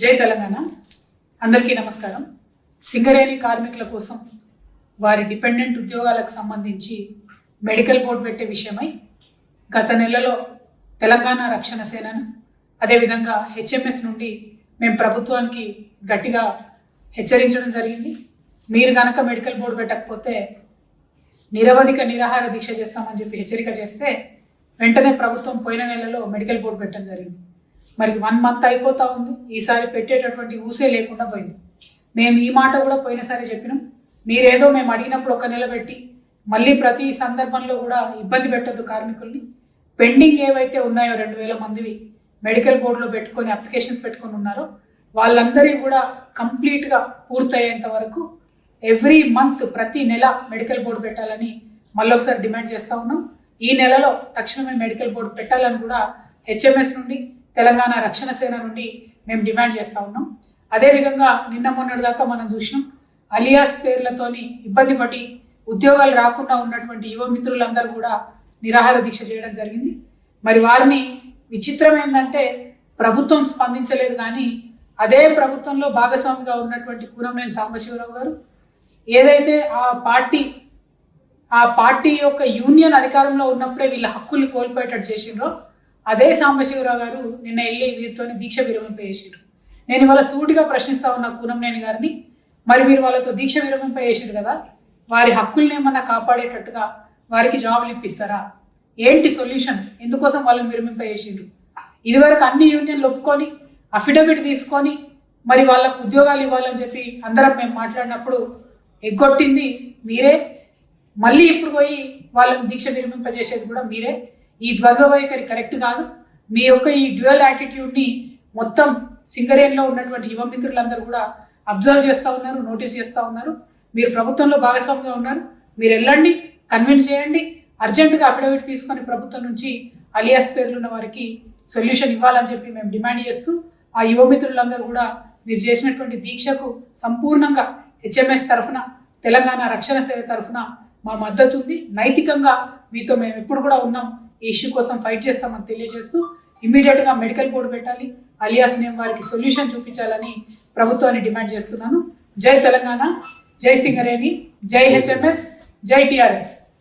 జై తెలంగాణ. అందరికీ నమస్కారం. సింగరేణి కార్మికుల కోసం వారి డిపెండెంట్ ఉద్యోగాలకు సంబంధించి మెడికల్ బోర్డు పెట్టే విషయమై గత నెలలో తెలంగాణ రక్షణ సేనను అదేవిధంగా హెచ్ఎంఎస్ నుండి మేము ప్రభుత్వానికి గట్టిగా హెచ్చరించడం జరిగింది. మీరు కనుక మెడికల్ బోర్డు పెట్టకపోతే నిరవధిక నిరాహార దీక్ష చేస్తామని చెప్పి హెచ్చరిక చేస్తే వెంటనే ప్రభుత్వం పోయిన నెలలో మెడికల్ బోర్డు పెట్టడం జరిగింది. మరి 1 month అయిపోతా ఉంది. ఈసారి పెట్టేటటువంటి ఊసే లేకుండా పోయింది. మేము ఈ మాట కూడా పోయినసారి చెప్పినాం. మీరేదో మేము అడిగినప్పుడు 1 నెల పెట్టి మళ్ళీ ప్రతి సందర్భంలో కూడా ఇబ్బంది పెట్టద్దు కార్మికుల్ని. పెండింగ్ ఏవైతే ఉన్నాయో 2000 మందివి మెడికల్ బోర్డులో పెట్టుకొని అప్లికేషన్స్ పెట్టుకొని ఉన్నారో వాళ్ళందరికీ కూడా కంప్లీట్గా పూర్తయ్యేంత వరకు ఎవ్రీ మంత్ ప్రతి నెల మెడికల్ బోర్డు పెట్టాలని మళ్ళొకసారి డిమాండ్ చేస్తూ ఉన్నాం. ఈ నెలలో తక్షణమే మెడికల్ బోర్డు పెట్టాలని కూడా హెచ్ఎంఎస్ నుండి తెలంగాణ రక్షణ సేన నుండి మేము డిమాండ్ చేస్తూ ఉన్నాం. అదేవిధంగా నిన్న మొన్నటి దాకా మనం చూసినాం, అలియాస్ పేర్లతోని ఇబ్బంది పడి ఉద్యోగాలు రాకుండా ఉన్నటువంటి యువ మిత్రులందరూ కూడా నిరాహార దీక్ష చేయడం జరిగింది. మరి వారిని విచిత్రం ఏంటంటే ప్రభుత్వం స్పందించలేదు, కానీ అదే ప్రభుత్వంలో భాగస్వామిగా ఉన్నటువంటి కూనంనేని సాంబశివరావు గారు ఏదైతే ఆ పార్టీ యొక్క యూనియన్ అధికారంలో ఉన్నప్పుడే వీళ్ళ హక్కుల్ని కోల్పోయేటట్టు చేసిండ్రో అదే సాంబశివరావు గారు నిన్న వెళ్ళి వీరితో దీక్ష విరమింపజేసారు. నేను ఇవాళ సూటిగా ప్రశ్నిస్తా ఉన్నా కూనంనేని గారిని, మరి మీరు వాళ్ళతో దీక్ష విరమింపజేసారు కదా, వారి హక్కుల్ని ఏమన్నా కాపాడేటట్టుగా వారికి జాబులు ఇప్పిస్తారా? ఏంటి సొల్యూషన్? ఎందుకోసం వాళ్ళని విరమింపజేసారు? ఇదివరకు అన్ని యూనియన్లు ఒప్పుకొని అఫిడవిట్ తీసుకొని మరి వాళ్ళకు ఉద్యోగాలు ఇవ్వాలని చెప్పి అందరం మేము మాట్లాడినప్పుడు ఎగ్గొట్టింది మీరే. మళ్ళీ ఇప్పుడు పోయి వాళ్ళని దీక్ష విరమింపజేసేది కూడా మీరే. ఈ ద్వంద్వ వైఖరి కరెక్ట్ కాదు. మీ యొక్క ఈ డ్యూయల్ యాటిట్యూడ్ని మొత్తం సింగరేణిలో ఉన్నటువంటి యువ మిత్రులందరూ కూడా అబ్జర్వ్ చేస్తూ ఉన్నారు, నోటీస్ చేస్తూ ఉన్నారు. మీరు ప్రభుత్వంలో భాగస్వామిగా ఉన్నారు, మీరు వెళ్ళండి, కన్విన్స్ చేయండి, అర్జెంటుగా అఫిడవిట్ తీసుకొని ప్రభుత్వం నుంచి అలియాస్ పేర్లు ఉన్న వారికి సొల్యూషన్ ఇవ్వాలని చెప్పి మేము డిమాండ్ చేస్తూ ఆ యువ మిత్రులందరూ కూడా మీరు చేసినటువంటి దీక్షకు సంపూర్ణంగా హెచ్ఎంఎస్ తరఫున తెలంగాణ రక్షణ సేవ తరఫున మా మద్దతు ఉంది. నైతికంగా మీతో మేము ఎప్పుడు కూడా ఉన్నాం. ఈ ఇష్యూ కోసం ఫైట్ చేస్తామని తెలియజేస్తూ ఇమ్మీడియట్గా మెడికల్ బోర్డు పెట్టాలి, అలియాస్ నేమ్ వారికి సొల్యూషన్ చూపించాలని ప్రభుత్వాన్ని డిమాండ్ చేస్తున్నాను. జై తెలంగాణ, జై సింగరేణి, జై హెచ్ఎంఎస్, జై టిఆర్ఎస్.